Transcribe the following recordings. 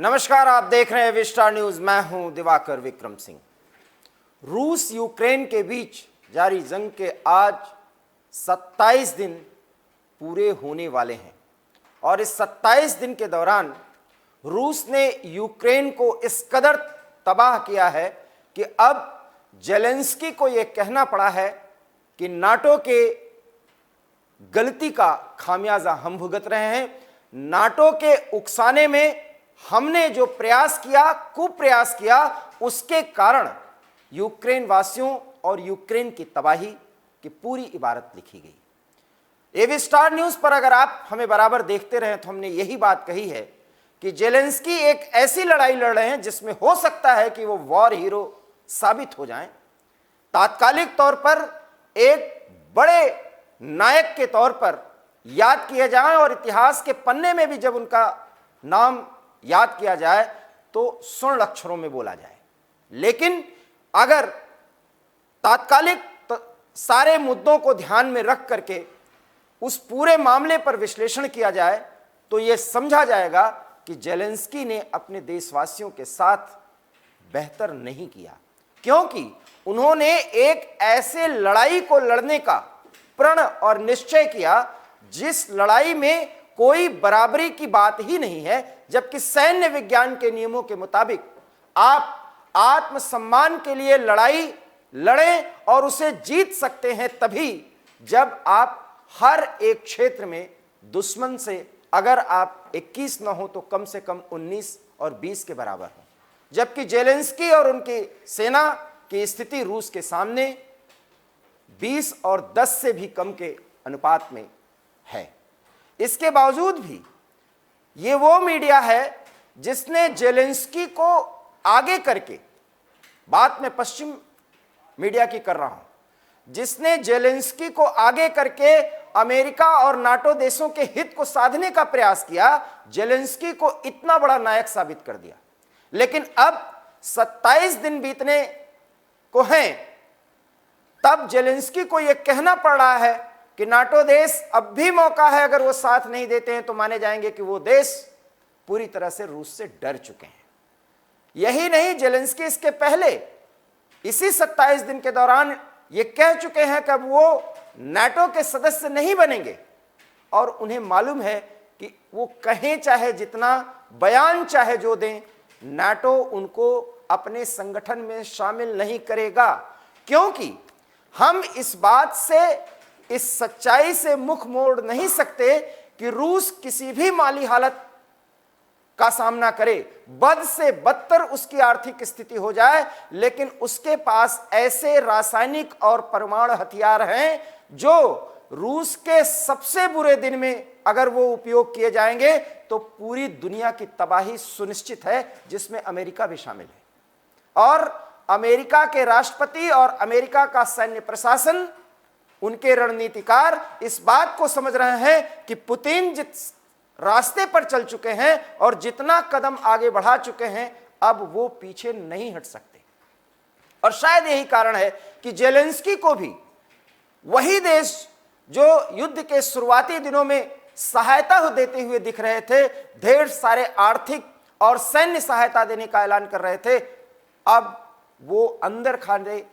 नमस्कार, आप देख रहे हैं विस्टार न्यूज। मैं हूं दिवाकर विक्रम सिंह। रूस यूक्रेन के बीच जारी जंग के आज 27 दिन पूरे होने वाले हैं और इस 27 दिन के दौरान रूस ने यूक्रेन को इस कदर तबाह किया है कि अब जेलेंस्की को यह कहना पड़ा है कि नाटो के गलती का खामियाजा हम भुगत रहे हैं। नाटो के उकसाने में हमने जो प्रयास किया, कुप्रयास किया, उसके कारण यूक्रेन वासियों और यूक्रेन की तबाही की पूरी इबारत लिखी गई। एवी स्टार न्यूज पर अगर आप हमें बराबर देखते रहे तो हमने यही बात कही है कि जेलेंस्की एक ऐसी लड़ाई लड़ रहे हैं जिसमें हो सकता है कि वो वॉर हीरो साबित हो जाएं, तात्कालिक तौर पर एक बड़े नायक के तौर पर याद किए जाएं और इतिहास के पन्ने में भी जब उनका नाम याद किया जाए तो स्वर्ण अक्षरों में बोला जाए। लेकिन अगर तात्कालिक सारे मुद्दों को ध्यान में रख करके उस पूरे मामले पर विश्लेषण किया जाए तो यह समझा जाएगा कि जेलेंस्की ने अपने देशवासियों के साथ बेहतर नहीं किया, क्योंकि उन्होंने एक ऐसे लड़ाई को लड़ने का प्रण और निश्चय किया जिस लड़ाई में कोई बराबरी की बात ही नहीं है। जबकि सैन्य विज्ञान के नियमों के मुताबिक आप आत्मसम्मान के लिए लड़ाई लड़ें और उसे जीत सकते हैं तभी जब आप हर एक क्षेत्र में दुश्मन से अगर आप 21 न हो तो कम से कम 19 और 20 के बराबर हो। जबकि जेलेंस्की और उनकी सेना की स्थिति रूस के सामने 20 और 10 से भी कम के अनुपात में है। इसके बावजूद भी ये वो मीडिया है जिसने जेलेंस्की को आगे करके, बात में पश्चिम मीडिया की कर रहा हूं, जिसने जेलेंस्की को आगे करके अमेरिका और नाटो देशों के हित को साधने का प्रयास किया, जेलेंस्की को इतना बड़ा नायक साबित कर दिया। लेकिन अब 27 दिन बीतने को हैं, तब जेलेंस्की को यह कहना पड़ रहा है कि नाटो देश अब भी मौका है, अगर वो साथ नहीं देते हैं तो माने जाएंगे कि वो देश पूरी तरह से रूस से डर चुके हैं। यही नहीं, जेलेंस्की इसके पहले इसी 27 दिन के दौरान ये कह चुके हैं कि अब वो नाटो के सदस्य नहीं बनेंगे और उन्हें मालूम है कि वो कहें चाहे जितना, बयान चाहे जो दें, नाटो उनको अपने संगठन में शामिल नहीं करेगा। क्योंकि हम इस बात से, इस सच्चाई से मुख मोड़ नहीं सकते कि रूस किसी भी माली हालत का सामना करे, बद से बदतर उसकी आर्थिक स्थिति हो जाए, लेकिन उसके पास ऐसे रासायनिक और परमाणु हथियार हैं जो रूस के सबसे बुरे दिन में अगर वो उपयोग किए जाएंगे तो पूरी दुनिया की तबाही सुनिश्चित है, जिसमें अमेरिका भी शामिल है। और अमेरिका के राष्ट्रपति और अमेरिका का सैन्य प्रशासन, उनके रणनीतिकार इस बात को समझ रहे हैं कि पुतिन जिस रास्ते पर चल चुके हैं और जितना कदम आगे बढ़ा चुके हैं, अब वो पीछे नहीं हट सकते। और शायद यही कारण है कि जेलेंस्की को भी वही देश जो युद्ध के शुरुआती दिनों में सहायता देते हुए दिख रहे थे, ढेर सारे आर्थिक और सैन्य सहायता देने का ऐलान कर रहे थे, अब वो अंदर खाने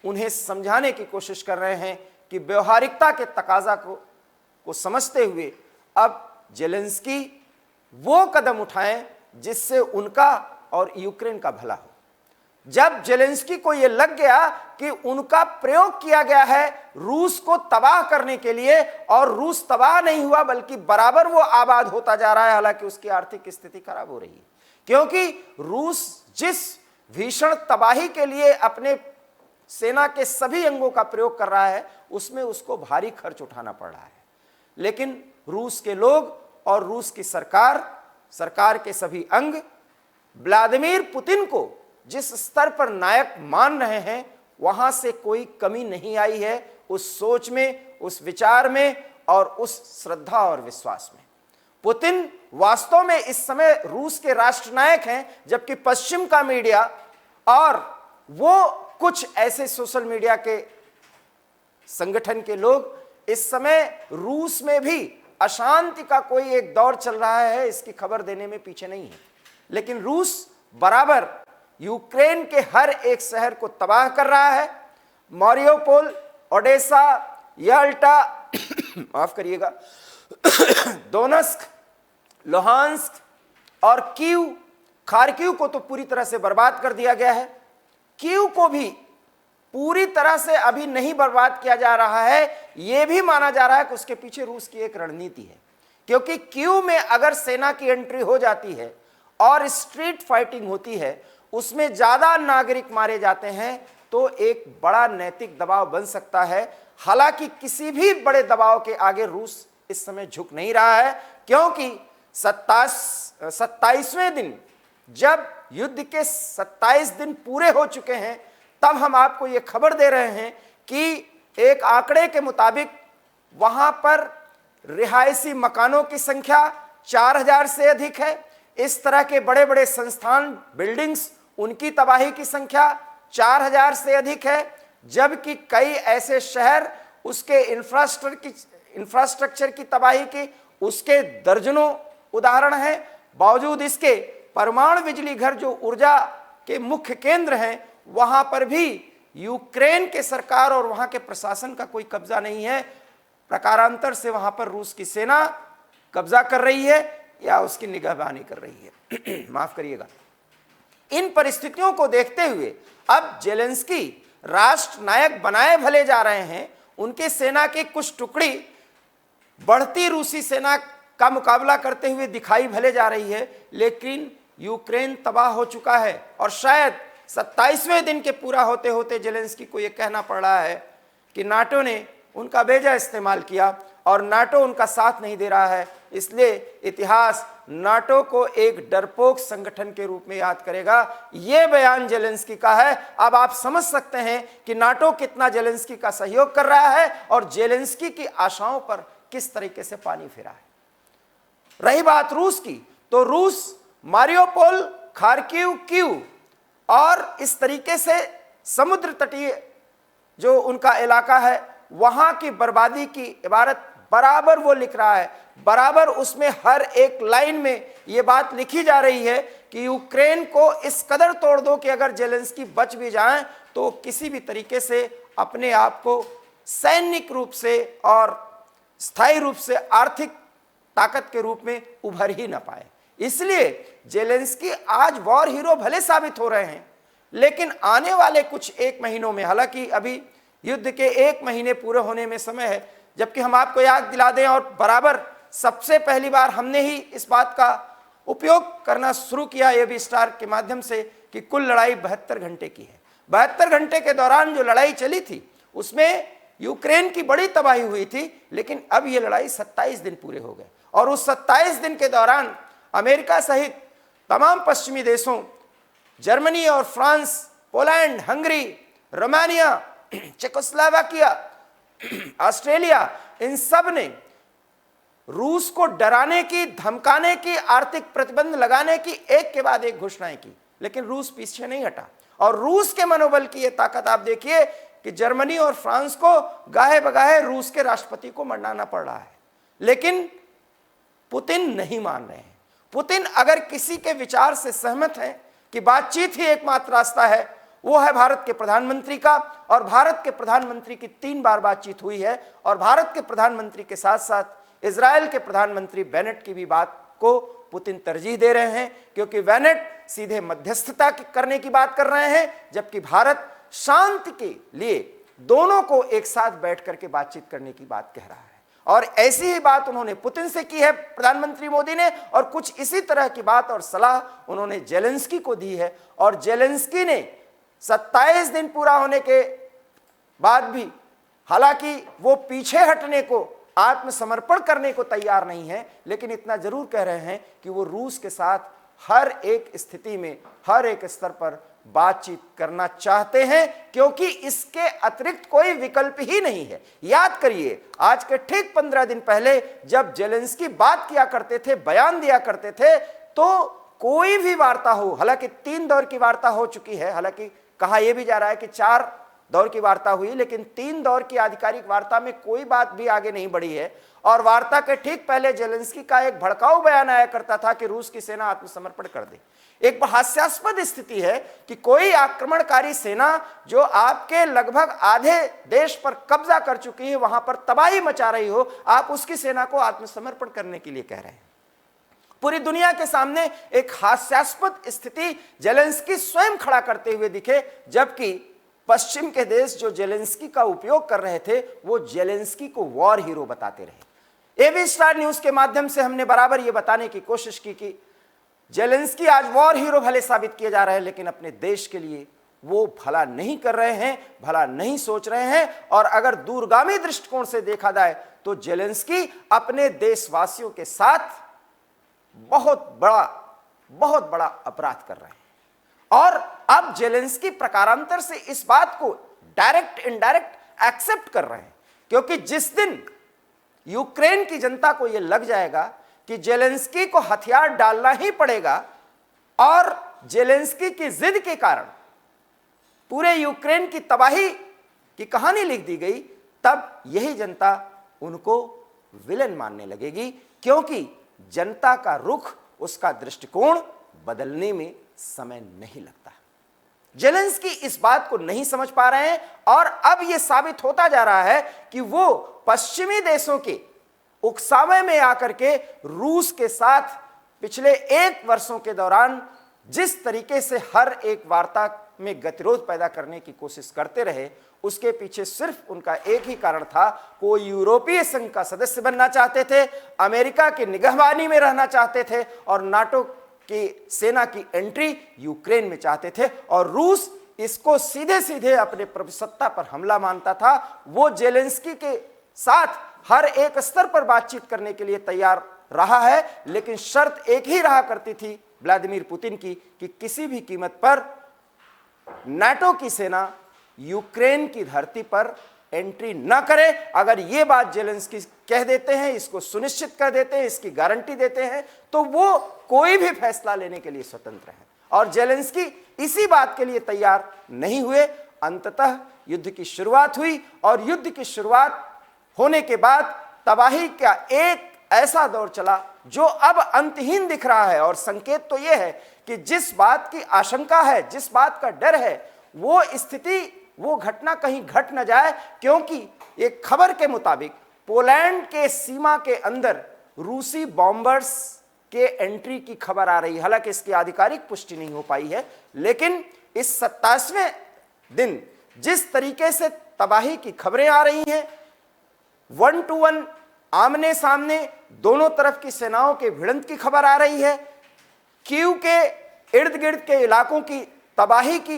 उन्हें समझाने की कोशिश कर रहे हैं कि व्यवहारिकता के तकाजा को समझते हुए अब जेलेंस्की वो कदम उठाएं जिससे उनका और यूक्रेन का भला हो। जब जेलेंस्की को यह लग गया कि उनका प्रयोग किया गया है रूस को तबाह करने के लिए, और रूस तबाह नहीं हुआ बल्कि बराबर वो आबाद होता जा रहा है, हालांकि उसकी आर्थिक स्थिति खराब हो रही है, क्योंकि रूस जिस भीषण तबाही के लिए अपने सेना के सभी अंगों का प्रयोग कर रहा है उसमें उसको भारी खर्च उठाना पड़ रहा है। लेकिन रूस के लोग और रूस की सरकार के सभी अंग व्लादिमीर पुतिन को जिस स्तर पर नायक मान रहे हैं, वहां से कोई कमी नहीं आई है उस सोच में, उस विचार में और उस श्रद्धा और विश्वास में। पुतिन वास्तव में इस समय रूस के राष्ट्रनायक हैं, जबकि पश्चिम का मीडिया और वो कुछ ऐसे सोशल मीडिया के संगठन के लोग इस समय रूस में भी अशांति का कोई एक दौर चल रहा है इसकी खबर देने में पीछे नहीं है। लेकिन रूस बराबर यूक्रेन के हर एक शहर को तबाह कर रहा है। मारियोपोल, ओडेसा, याल्टा माफ करिएगा, दोनेत्स्क, लुहांस्क और कीव, खार्किव को तो पूरी तरह से बर्बाद कर दिया गया है। कीव को भी पूरी तरह से अभी नहीं बर्बाद किया जा रहा है। यह भी माना जा रहा है कि उसके पीछे रूस की एक रणनीति है, क्योंकि कीव में अगर सेना की एंट्री हो जाती है और स्ट्रीट फाइटिंग होती है, उसमें ज्यादा नागरिक मारे जाते हैं, तो एक बड़ा नैतिक दबाव बन सकता है। हालांकि किसी भी बड़े दबाव के आगे रूस इस समय झुक नहीं रहा है, क्योंकि 27वें दिन, जब युद्ध के 27 दिन पूरे हो चुके हैं, तब हम आपको यह खबर दे रहे हैं कि एक आंकड़े के मुताबिक वहां पर रिहायशी मकानों की संख्या 4000 से अधिक है। इस तरह के बड़े बड़े संस्थान, बिल्डिंग्स, उनकी तबाही की संख्या 4000 से अधिक है, जबकि कई ऐसे शहर उसके इंफ्रास्ट्रक्चर की तबाही की उसके दर्जनों उदाहरण हैं। बावजूद इसके परमाणु बिजली घर, जो ऊर्जा के मुख्य केंद्र हैं, वहां पर भी यूक्रेन के सरकार और वहां के प्रशासन का कोई कब्जा नहीं है। प्रकारांतर से वहां पर रूस की सेना कब्जा कर रही है या उसकी निगहबानी कर रही है। माफ करिएगा। इन परिस्थितियों को देखते हुए अब जेलेंस्की राष्ट्र नायक बनाए भले जा रहे हैं, उनके सेना के कुछ टुकड़ी बढ़ती रूसी सेना का मुकाबला करते हुए दिखाई भले जा रही है, लेकिन यूक्रेन तबाह हो चुका है। और शायद 27वें दिन के पूरा होते होते जेलेंस्की को यह कहना पड़ रहा है कि नाटो ने उनका बेजा इस्तेमाल किया और नाटो उनका साथ नहीं दे रहा है। इसलिए इतिहास नाटो को एक डरपोक संगठन के रूप में याद करेगा। यह बयान जेलेंस्की का है। अब आप समझ सकते हैं कि नाटो कितना जेलेंस्की का सहयोग कर रहा है और जेलेंस्की की आशाओं पर किस तरीके से पानी फिरा है। रही बात रूस की, तो रूस मारियोपोल, खार्किव, कीव और इस तरीके से समुद्र तटीय जो उनका इलाका है, वहां की बर्बादी की इबारत बराबर वो लिख रहा है। बराबर उसमें हर एक लाइन में ये बात लिखी जा रही है कि यूक्रेन को इस कदर तोड़ दो कि अगर जेलेंस्की बच भी जाएं तो किसी भी तरीके से अपने आप को सैनिक रूप से और स्थायी रूप से आर्थिक ताकत के रूप में उभर ही ना पाए। इसलिए जेलेंस्की आज वॉर हीरो भले साबित हो रहे हैं, लेकिन आने वाले कुछ एक महीनों में, हालांकि अभी युद्ध के 1 महीने पूरे होने में समय है, जबकि हम आपको याद दिला दें और बराबर सबसे पहली बार हमने ही इस बात का उपयोग करना शुरू किया एबी स्टार के माध्यम से कि कुल लड़ाई 72 घंटे की है। 72 घंटे के दौरान जो लड़ाई चली थी उसमें यूक्रेन की बड़ी तबाही हुई थी, लेकिन अब ये लड़ाई 27 दिन पूरे हो गए और उस 27 दिन के दौरान अमेरिका सहित तमाम पश्चिमी देशों, जर्मनी और France, Poland, Hungary, Romania, Czechoslovakia, Australia, इन सब ने रूस को डराने की, धमकाने की, आर्थिक प्रतिबंध लगाने की एक के बाद एक घोषणाएं की, लेकिन रूस पीछे नहीं हटा। और रूस के मनोबल की यह ताकत आप देखिए कि जर्मनी और फ्रांस को गाहे बगाहे रूस के राष्ट्रपति को मनाना पड़ रहा है, लेकिन पुतिन नहीं मान रहे हैं। पुतिन अगर किसी के विचार से सहमत हैं कि बातचीत ही एकमात्र रास्ता है, वो है भारत के प्रधानमंत्री का। और भारत के प्रधानमंत्री की 3 बार बातचीत हुई है और भारत के प्रधानमंत्री के साथ साथ इजराइल के प्रधानमंत्री बेनेट की भी बात को पुतिन तरजीह दे रहे हैं, क्योंकि बेनेट सीधे मध्यस्थता करने की बात कर रहे हैं, जबकि भारत शांति के लिए दोनों को एक साथ बैठ करके बातचीत करने की बात कह रहा है। और ऐसी ही बात उन्होंने पुतिन से की है प्रधानमंत्री मोदी ने, और कुछ इसी तरह की बात और सलाह उन्होंने जेलेंस्की को दी है। और जेलेंस्की ने 27 दिन पूरा होने के बाद भी, हालांकि वो पीछे हटने को, आत्मसमर्पण करने को तैयार नहीं है, लेकिन इतना जरूर कह रहे हैं कि वो रूस के साथ हर एक स्थिति में, हर एक स्तर पर बातचीत करना चाहते हैं, क्योंकि इसके अतिरिक्त कोई विकल्प ही नहीं है। याद करिए, आज के ठीक 15 दिन पहले जब जेलेंस्की बात किया करते थे, बयान दिया करते थे, तो कोई भी वार्ता हो, हालांकि 3 दौर की वार्ता हो चुकी है, हालांकि कहा यह भी जा रहा है कि 4 दौर की वार्ता हुई, लेकिन 3 दौर की आधिकारिक वार्ता में कोई बात भी आगे नहीं बढ़ी है। और वार्ता के ठीक पहले जेलेंस्की का एक भड़काऊ बयान आया करता था कि रूस की सेना आत्मसमर्पण कर दे। एक हास्यास्पद स्थिति है कि कोई आक्रमणकारी सेना जो आपके लगभग आधे देश पर कब्जा कर चुकी है, वहां पर तबाही मचा रही हो, आप उसकी सेना को आत्मसमर्पण करने के लिए कह रहे हैं। पूरी दुनिया के सामने एक हास्यास्पद स्थिति जेलेंस्की स्वयं खड़ा करते हुए दिखे, जबकि पश्चिम के देश जो जेलेंस्की का उपयोग कर रहे थे वो जेलेंस्की को वॉर हीरो बताते रहे। एबी स्टार न्यूज के माध्यम से हमने बराबर ये बताने की कोशिश की कि जेलेंस्की आज वॉर हीरो भले साबित किए जा रहे हैं, लेकिन अपने देश के लिए वो भला नहीं कर रहे हैं, भला नहीं सोच रहे हैं। और अगर दूरगामी दृष्टिकोण से देखा जाए तो जेलेंस्की अपने देशवासियों के साथ बहुत बड़ा अपराध कर रहे हैं। और अब जेलेंस्की प्रकारांतर से इस बात को डायरेक्ट इनडायरेक्ट एक्सेप्ट कर रहे हैं, क्योंकि जिस दिन यूक्रेन की जनता को यह लग जाएगा कि जेलेंस्की को हथियार डालना ही पड़ेगा और जेलेंस्की की जिद के कारण पूरे यूक्रेन की तबाही की कहानी लिख दी गई, तब यही जनता उनको विलेन मानने लगेगी, क्योंकि जनता का रुख, उसका दृष्टिकोण बदलने में समय नहीं लगता। जेलेंस्की इस बात को नहीं समझ पा रहे हैं और अब यह साबित होता जा रहा है कि वो पश्चिमी देशों के उकसावे में आकर के रूस के साथ पिछले 1 वर्षों के दौरान जिस तरीके से हर एक वार्ता में गतिरोध पैदा करने की कोशिश करते रहे, उसके पीछे सिर्फ उनका एक ही कारण था, वो यूरोपीय संघ का सदस्य बनना चाहते थे, अमेरिका की निगहबानी में रहना चाहते थे और नाटो की सेना की एंट्री यूक्रेन में चाहते थे। और रूस इसको सीधे सीधे अपने प्रभुसत्ता पर हमला मानता था। वो जेलेंस्की के साथ हर एक स्तर पर बातचीत करने के लिए तैयार रहा है, लेकिन शर्त एक ही रहा करती थी व्लादिमीर पुतिन की कि किसी भी कीमत पर नाटो की सेना यूक्रेन की धरती पर एंट्री न करे। अगर ये बात जेलेंस्की कह देते हैं, इसको सुनिश्चित कर देते हैं, इसकी गारंटी देते हैं, तो वो कोई भी फैसला लेने के लिए स्वतंत्र है। और जेलेंस्की इसी बात के लिए तैयार नहीं हुए। अंततः युद्ध की शुरुआत हुई और युद्ध की शुरुआत होने के बाद तबाही का एक ऐसा दौर चला जो अब अंतहीन दिख रहा है। और संकेत तो यह है कि जिस बात की आशंका है, जिस बात का डर है, वो स्थिति, वो घटना कहीं घट न जाए, क्योंकि एक खबर के मुताबिक पोलैंड के सीमा के अंदर रूसी बॉम्बर्स के एंट्री की खबर आ रही है। हालांकि इसकी आधिकारिक पुष्टि नहीं हो पाई है, लेकिन इस 27वें दिन जिस तरीके से तबाही की खबरें आ रही हैं, 1 to 1 आमने सामने दोनों तरफ की सेनाओं के भिड़ंत की खबर आ रही है, कीव के इर्द गिर्द के इलाकों की तबाही की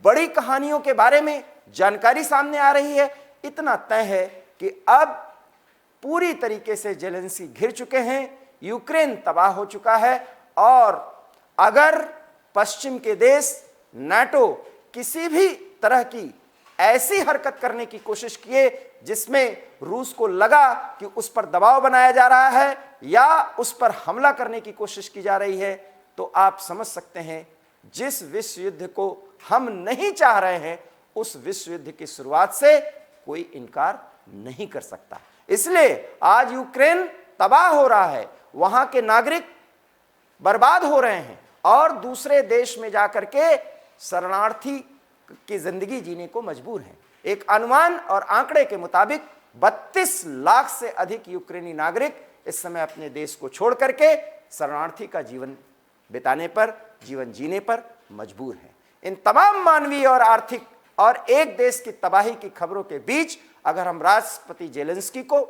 बड़ी कहानियों के बारे में जानकारी सामने आ रही है। इतना तय है कि अब पूरी तरीके से जेलेंस्की घिर चुके हैं, यूक्रेन तबाह हो चुका है। और अगर पश्चिम के देश नाटो किसी भी तरह की ऐसी हरकत करने की कोशिश किए जिसमें रूस को लगा कि उस पर दबाव बनाया जा रहा है या उस पर हमला करने की कोशिश की जा रही है, तो आप समझ सकते हैं जिस विश्व युद्ध को हम नहीं चाह रहे हैं, उस विश्व युद्ध की शुरुआत से कोई इनकार नहीं कर सकता। इसलिए आज यूक्रेन तबाह हो रहा है, वहां के नागरिक बर्बाद हो रहे हैं और दूसरे देश में जाकर के शरणार्थी की जिंदगी जीने को मजबूर हैं। एक अनुमान और आंकड़े के मुताबिक 32 लाख से अधिक यूक्रेनी नागरिक इस समय अपने देश को छोड़ करके शरणार्थी का जीवन बिताने पर, जीवन जीने पर मजबूर हैं। इन तमाम मानवीय और आर्थिक और एक देश की तबाही की खबरों के बीच अगर हम राष्ट्रपति जेलेंस्की को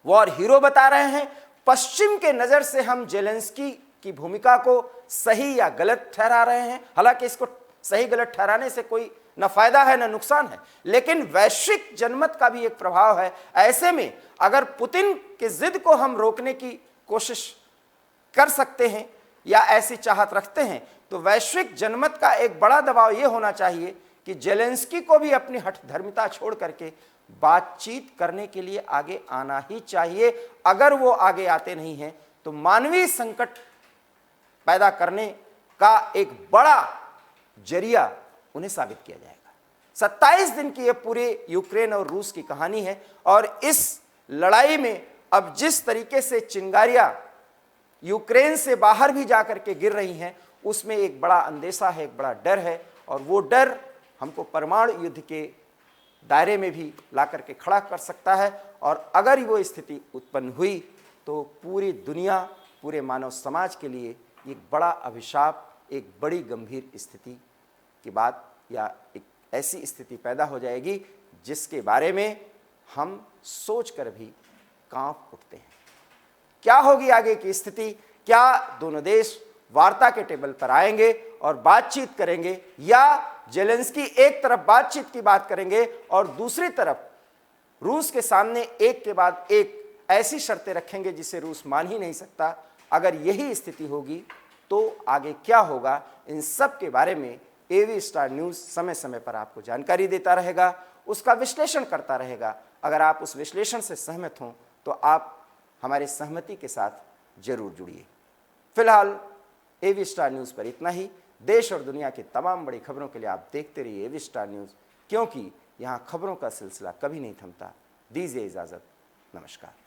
वॉर हीरो बता रहे हैं, पश्चिम के नजर से हम जेलेंस्की की भूमिका को सही या गलत ठहरा रहे हैं। हालांकि इसको सही गलत ठहराने से कोई न फायदा है न नुकसान है, लेकिन वैश्विक जनमत का भी एक प्रभाव है। ऐसे में अगर पुतिन की जिद को हम रोकने की कोशिश कर सकते हैं या ऐसी चाहत रखते हैं, तो वैश्विक जनमत का एक बड़ा दबाव यह होना चाहिए कि जेलेंस्की को भी अपनी हठधर्मिता छोड़ करके बातचीत करने के लिए आगे आना ही चाहिए। अगर वो आगे आते नहीं हैं तो मानवीय संकट पैदा करने का एक बड़ा जरिया उन्हें साबित किया जाएगा। 27 दिन की ये पूरे यूक्रेन और रूस की कहानी है। और इस लड़ाई में अब जिस तरीके से चिंगारियां यूक्रेन से बाहर भी जाकर के गिर रही हैं, उसमें एक बड़ा अंदेशा है, एक बड़ा डर है। और वो डर हमको परमाणु युद्ध के दायरे में भी ला करके खड़ा कर सकता है। और अगर वो स्थिति उत्पन्न हुई तो पूरी दुनिया, पूरे मानव समाज के लिए एक बड़ा अभिशाप, एक बड़ी गंभीर स्थिति की बात, या एक ऐसी स्थिति पैदा हो जाएगी जिसके बारे में हम सोचकर भी कांप उठते हैं। क्या होगी आगे की स्थिति? क्या दोनों देश वार्ता के टेबल पर आएंगे और बातचीत करेंगे, या जेलेंस्की एक तरफ बातचीत की बात करेंगे और दूसरी तरफ रूस के सामने एक के बाद एक ऐसी शर्तें रखेंगे जिसे रूस मान ही नहीं सकता? अगर यही स्थिति होगी तो आगे क्या होगा, इन सब के बारे में एवी स्टार न्यूज़ समय समय पर आपको जानकारी देता रहेगा, उसका विश्लेषण करता रहेगा। अगर आप उस विश्लेषण से सहमत हों तो आप हमारे सहमति के साथ जरूर जुड़िए। फिलहाल एवी स्टार न्यूज़ पर इतना ही। देश और दुनिया की तमाम बड़ी खबरों के लिए आप देखते रहिए एवी स्टार न्यूज़, क्योंकि यहाँ खबरों का सिलसिला कभी नहीं थमता। दीजिए इजाज़त, नमस्कार।